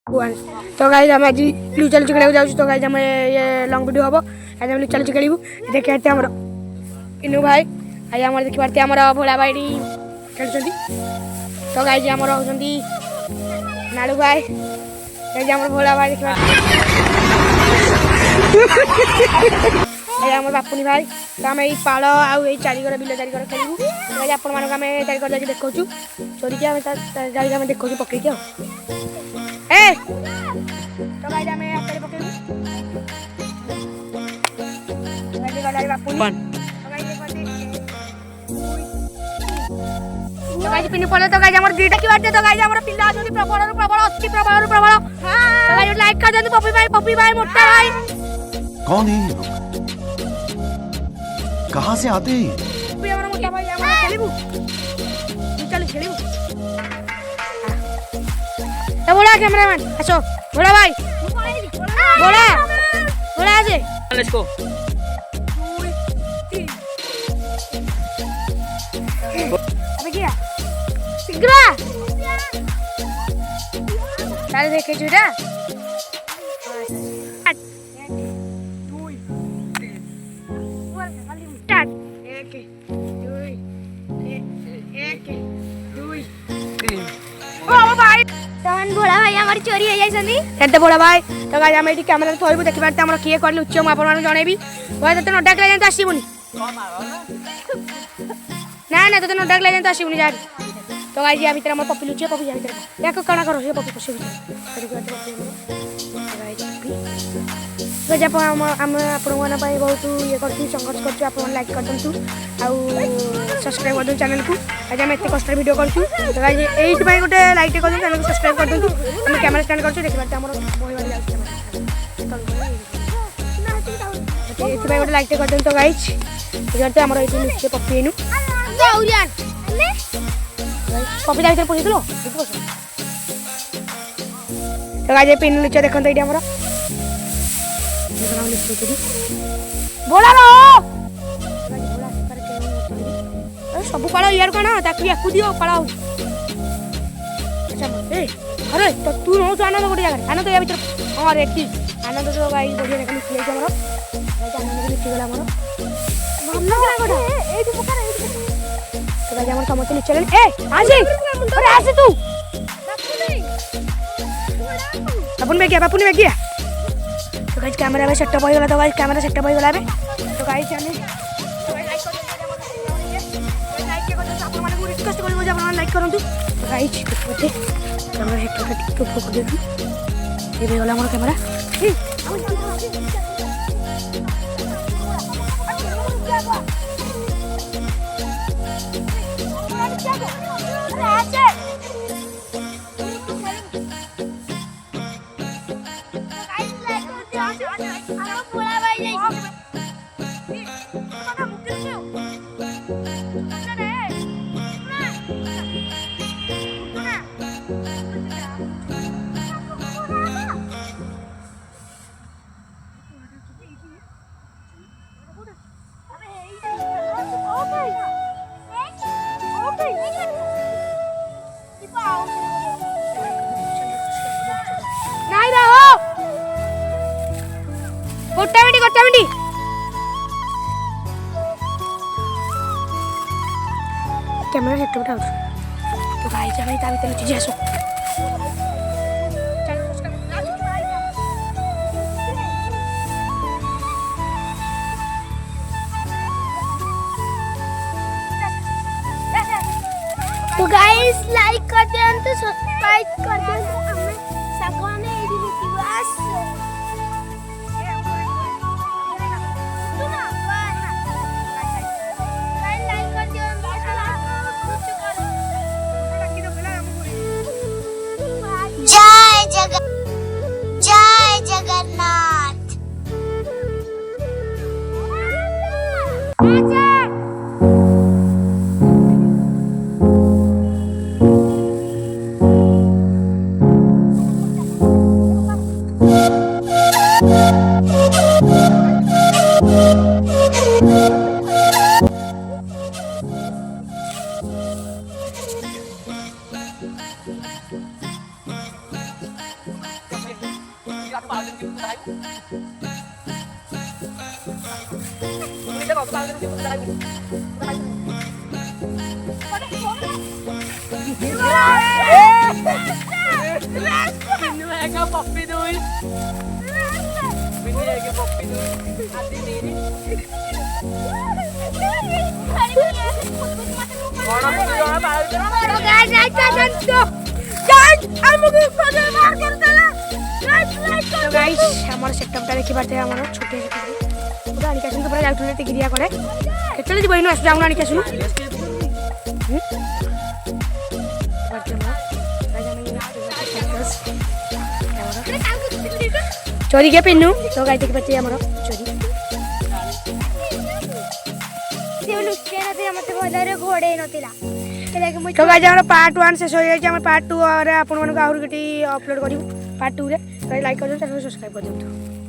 तो गाइस हम आज लुचा लुची खेल जाऊँ तो गाइस हम ये लॉन्ग वीडियो हम आज हम लुचा लुची खेलू देखते आम इनू भाई आज आम देखी पार्टी आम भोला भाई खेलुँच तो गाइस आम होती नालू भाई आम भोला भाई देखा आम बापुनी भाई तो आम यही पाल आई चारिगर बिल चारिगर खेलू आपण मानक आम चारिगर जाकि देखा चोरी आम देखा पकईक ए तो गाइस हमें आकर पकड़ू गाइस गलाई बापुनी तो गाइस पिन पड़े तो गाइस हमर दीटा की बाटे तो गाइस हमर पिल्ला आछन प्रबल अति प्रबल तो गाइस लाइक कर देंतु पप्पी भाई मोटा भाई कौन है ये लोग कहां से आते हैं पप्पी हमर मोटा भाई हमर खेलबू चल खेलबू तो बोला कैमरामैन आसो बोला भाई बोला आज लेट्स गो अबे क्या सिगरा चल देखे जुड़ा भोला भाई हमारी चोरी हो जाइसनी केते बोला भाई तो गाइस हम एठी कैमरा थोइबु देखि पारते हमर किए करले उच्च म आपन माने जणेबी भाई तते न डाकले जंत आसीबुनी ना तते न डाकले जंत आसीबुनी जा तो गाइस या भीतर हमर पप्पी लुचे पप्पी जा भीतर याको काना करो ये पप्पी पसे तो जब हम आपण माने पाई बहुत ये करथि संघर्ष करछु आपण लाइक कर दंतु आउ सब्सक्राइब कर दंतु चैनल को आज हम एते कष्ट वीडियो करछु तो गाइस एट भाई गोटे लाइक कर दंतु चैनल को सब्सक्राइब कर दंतु हम कैमरा स्टैंड करछु देखि बात हमर बोही वाली जाउ एट भाई गोटे लाइक कर दंतु तो गाइस इधर हमर एटी नीचे पप्पी एनु जाउरियान पप्पी जा भीतर पसिलो तो गाइस पिन नीचे देखंत एटी हमर बोला सब पाड़ यार कौन ताकि याकू दियो पाड़ अच्छा अरे तो तू नौ आनंद गोटे जगह आनंद या भीतर हाँ रेडी आनंद तो गाई बढ़िया देखा लिखी आनंद लिखीगला मोर तो गाई आम समस्त लिखी अरे आसे तू बापुनी बेगिया तो गाइस कैमरा में सेटअप हो गला तो गाइस कैमरा सेटअप हो गला बे तो गाइस चैनल लाइक के करते आप माने रिक्वेस्ट करबो जे आप लाइक करंतु तो गाइस देखते कैमरा हेड टिक फोकस देखु ये गला हमर कैमरा गोटा कैमरा सेट उठा तो भाई जा भाई ता भीतर चीज आसो तो गाइस लाइक कर दें तो सब्सक्राइब कर दें हमें सगवाने एडी विवास जय जगन्नाथ तो गाइस लाइक कर दो गाइस हमको पता मार कर देला लाइक तो गाइस हमारा सेटअपटा देखि पाते हमारा छोटे पूरा अनिका सुन पूरा जाउथले ते गिरिया करे केतले जी बहिनो आसु जाउना अनिका सुन चोरी के पिन्नू तो गाइस देखि पाते हमारा चोरी से लुच्चे ना ते मते बोलरे घोड़े नतिला तो गाइस हमारा पार्ट 1 शेष हो जाय छै हमर पार्ट 2 और आपन मन को आहुर गटी अपलोड करिवु पार्ट 2 रे लाइक कर दो चैनल सब्सक्राइब कर दो।